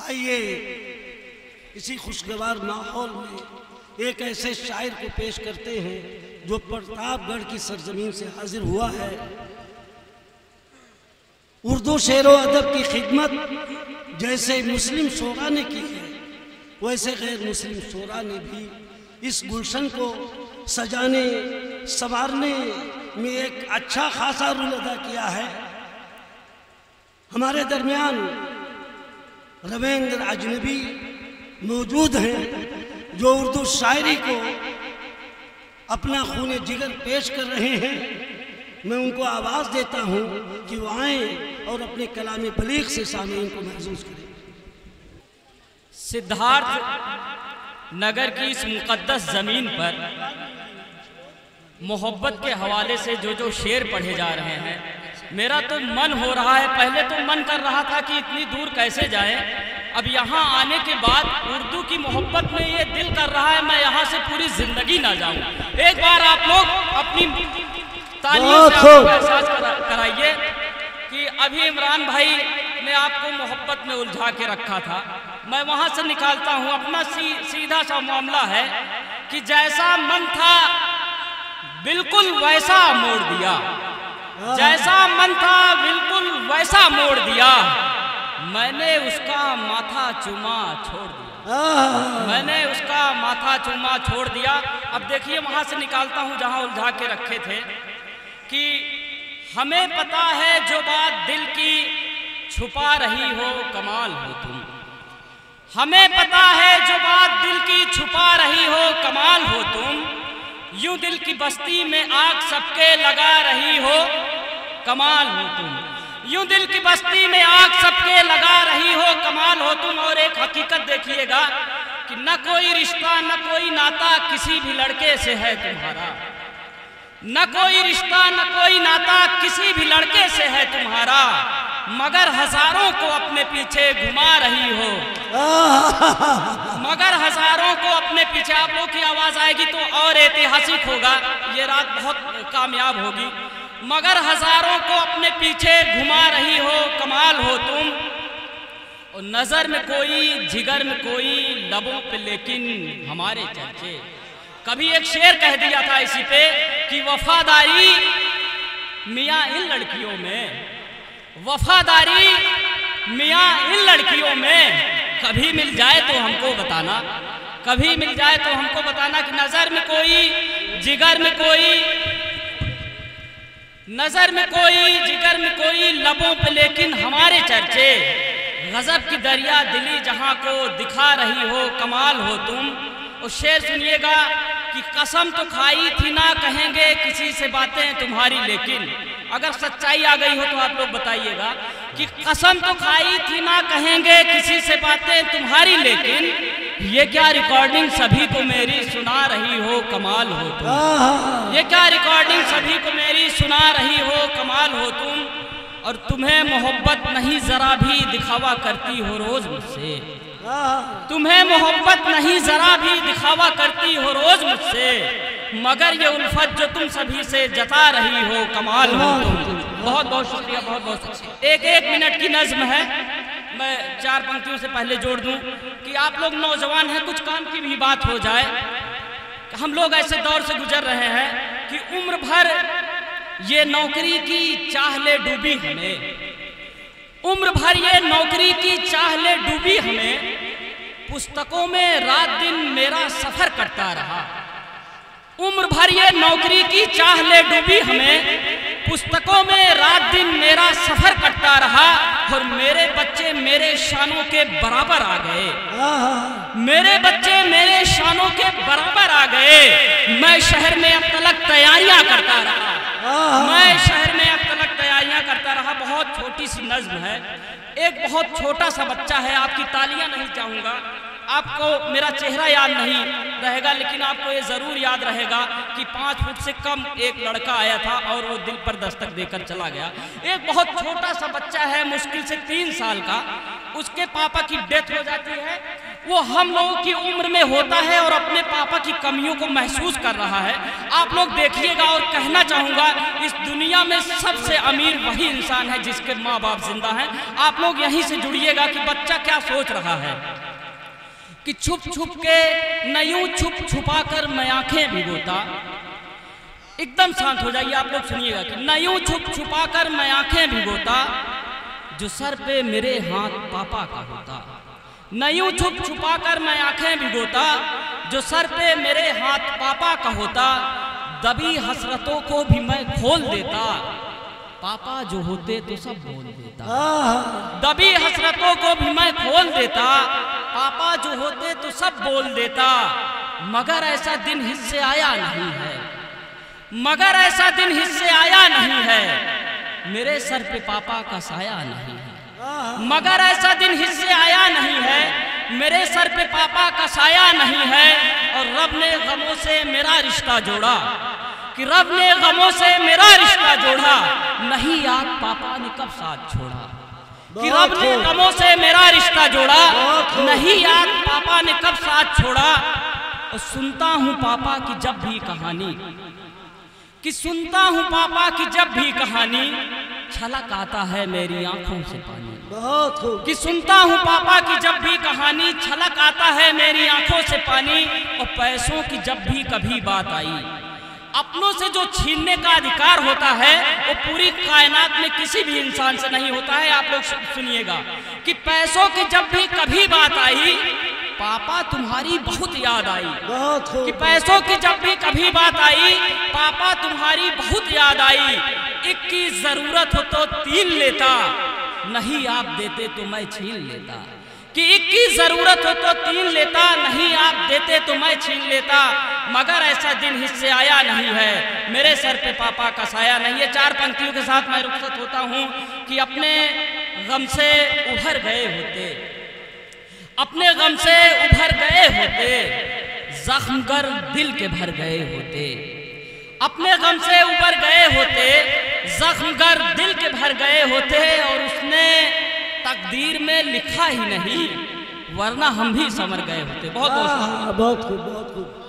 आइए इसी खुशगवार माहौल में एक ऐसे शायर को पेश करते हैं जो प्रतापगढ़ की सरजमीन से हाजिर हुआ है। उर्दू शेर व अदब की खिदमत जैसे मुस्लिम शोरा ने की है, वैसे गैर मुस्लिम शोरा ने भी इस गुलशन को सजाने संवारने में एक अच्छा खासा रोल अदा किया है। हमारे दरमियान रविंद्र अजनबी मौजूद हैं जो उर्दू शायरी को अपना खून जिगर पेश कर रहे हैं। मैं उनको आवाज़ देता हूं कि वो आएँ और अपने कलाम बलीग से सामीन को महसूस करें। सिद्धार्थ नगर की इस मुक़द्दस ज़मीन पर मोहब्बत के हवाले से जो जो शेर पढ़े जा रहे हैं, मेरा तो मन हो रहा है, पहले तो मन कर रहा था कि इतनी दूर कैसे जाए, अब यहाँ आने के बाद उर्दू की मोहब्बत में ये दिल कर रहा है मैं यहाँ से पूरी जिंदगी ना जाऊँ। एक बार आप लोग अपनी तालियों से एहसास कराइए कि अभी इमरान भाई ने आपको मोहब्बत में उलझा के रखा था, मैं वहाँ से निकालता हूँ। अपना सीधा सा मामला है कि जैसा मन था बिल्कुल वैसा मोड़ दिया, जैसा मन था बिल्कुल वैसा मोड़ दिया, मैंने उसका माथा चूमा छोड़ दिया, मैंने उसका माथा चूमा छोड़ दिया। अब देखिए वहां से निकालता हूं जहां उलझा के रखे थे कि हमें पता है जो बात दिल की छुपा रही हो कमाल हो तुम, हमें पता है जो बात दिल की छुपा रही हो कमाल हो तुम, यूं दिल की बस्ती में आग सबके लगा रही हो कमाल हो तुम, यूं दिल की बस्ती में आग सबके लगा रही हो कमाल हो तुम। और एक हकीकत देखिएगा कि न कोई रिश्ता न कोई नाता किसी भी लड़के से है तुम्हारा, न कोई रिश्ता न कोई नाता किसी भी लड़के से है तुम्हारा, मगर हजारों को अपने पीछे घुमा रही हो, मगर हजारों को अपने पीछे। आप लोग की आवाज आएगी तो और ऐतिहासिक होगा, ये रात बहुत कामयाब होगी। मगर हजारों को अपने पीछे घुमा रही हो कमाल हो तुम, और नजर में कोई जिगर में कोई लबों पे लेकिन हमारे चर्चे। कभी एक शेर कह दिया था इसी पे कि वफादारी मियाँ इन लड़कियों में, वफादारी मियाँ इन लड़कियों में, कभी मिल जाए तो हमको बताना, कभी मिल जाए तो हमको बताना कि नजर में कोई जिगर में कोई, नजर में कोई जिगर में कोई लबों पे लेकिन हमारे चर्चे, गजब की दरिया दिली जहां को दिखा रही हो कमाल हो तुम। और शेर सुनिएगा कि कसम तो खाई थी ना कहेंगे किसी से बातें तुम्हारी, लेकिन अगर सच्चाई आ गई हो तो आप लोग बताइएगा कि कसम तो खाई थी ना कहेंगे किसी से बातें तुम्हारी, लेकिन ये क्या रिकॉर्डिंग सभी को मेरी सुना रही हो कमाल हो तुम, ये क्या रिकॉर्डिंग सभी को मेरी सुना रही हो कमाल हो तुम। और तुम्हें मोहब्बत नहीं जरा भी दिखावा करती हो रोज मुझसे, तुम्हें मोहब्बत नहीं जरा भी दिखावा करती हो रोज मुझसे, मगर ये उल्फत जो तुम सभी से जता रही हो कमाल हो तुम। बहुत बहुत शुक्रिया, बहुत बहुत शुक्रिया। एक मिनट की नज्म है, मैं 4 पंक्तियों से पहले जोड़ दूं कि आप लोग नौजवान हैं, कुछ काम की भी बात हो जाए। हम लोग ऐसे दौर से गुजर रहे हैं कि उम्र भर ये नौकरी की चाह ले डूबी हमें, उम्र भर ये नौकरी की चाह ले डूबी हमें, पुस्तकों में रात दिन मेरा सफर करता रहा, उम्र भर ये नौकरी की चाह ले डूबी हमें, पुस्तकों में रात दिन मेरा सफर करता रहा, और मेरे बच्चे मेरे शानों के बराबर आ गए, मेरे बच्चे मेरे शानों के बराबर आ गए, मैं शहर में अब तलक तैयारियां करता रहा, मैं शहर में अब तलक तैयारियां करता रहा। बहुत छोटी सी नज्म है, एक बहुत छोटा सा बच्चा है, आपकी तालियां नहीं चाहूंगा, आपको मेरा चेहरा याद नहीं रहेगा, लेकिन आपको ये ज़रूर याद रहेगा कि 5 फुट से कम एक लड़का आया था और वो दिल पर दस्तक देकर चला गया। एक बहुत छोटा सा बच्चा है, मुश्किल से 3 साल का, उसके पापा की डेथ हो जाती है। वो हम लोगों की उम्र में होता है और अपने पापा की कमियों को महसूस कर रहा है। आप लोग देखिएगा, और कहना चाहूँगा इस दुनिया में सबसे अमीर वही इंसान है जिसके माँ बाप जिंदा हैं। आप लोग यहीं से जुड़िएगा कि बच्चा क्या सोच रहा है कि छुप छुप के न यूं छुप छुपा कर मैं आंखें भिगोता। एकदम शांत हो जाइए, आप लोग सुनिएगा कि न यूं छुप छुपा कर मैं आंखें भिगोता, जो सर पे मेरे हाथ पापा का होता। न यूं छुप छुपा कर मैं आंखें भिगोता, जो सर पे मेरे हाथ पापा का होता। दबी हसरतों को भी मैं खोल देता, पापा जो होते तो सब बोल देता। दबी हसरतों को भी मैं खोल देता, पापा जो होते तो सब बोल देता। मगर ऐसा दिन हिस्से आया नहीं है, मगर ऐसा दिन हिस्से आया नहीं है, मेरे सर पे पापा का साया नहीं है। मगर ऐसा दिन हिस्से आया नहीं है, मेरे सर पे पापा का साया नहीं है। और रब ने गमों से मेरा रिश्ता जोड़ा, कि रब ने गमों से मेरा रिश्ता जोड़ा, नहीं याद पापा ने कब साथ छोड़ा। कि रब ने गमों से मेरा रिश्ता जोड़ा, नहीं याद पापा ने कब साथ छोड़ा। और सुनता हूँ पापा की जब भी कहानी, कि सुनता हूँ पापा की जब भी कहानी, छलक आता है मेरी आंखों से पानी। कि सुनता हूँ पापा की जब भी कहानी, छलक आता है मेरी आंखों से पानी। और पैसों की जब भी कभी बात आई, अपनों से जो छीनने का अधिकार होता है वो पूरी कायनात में किसी भी इंसान से नहीं होता है। आप लोग सुनिएगा कि पैसों की जब भी कभी बात आई, पापा तुम्हारी बहुत याद आई। कि पैसों की जब भी कभी बात आई, पापा तुम्हारी बहुत याद आई। एक की जरूरत हो तो 3 लेता, नहीं आप देते तो मैं छीन लेता। कि एक की जरूरत हो तो 3 लेता, नहीं आप देते तो मैं छीन लेता। मगर ऐसा दिन हिस्से आया नहीं है, मेरे सर पे पापा का साया नहीं है। 4 पंक्तियों के साथ मैं रुखसत होता हूँ कि अपने गम से उभर गए होते, अपने गम से उभर गए होते, जख्म गर दिल के भर गए होते। अपने गम से उभर गए होते, जख्म गर दिल के भर गए होते। और उसने तकदीर में लिखा ही नहीं, वरना हम भी समर गए होते। बहुत बहुत खूब, बहुत खूब।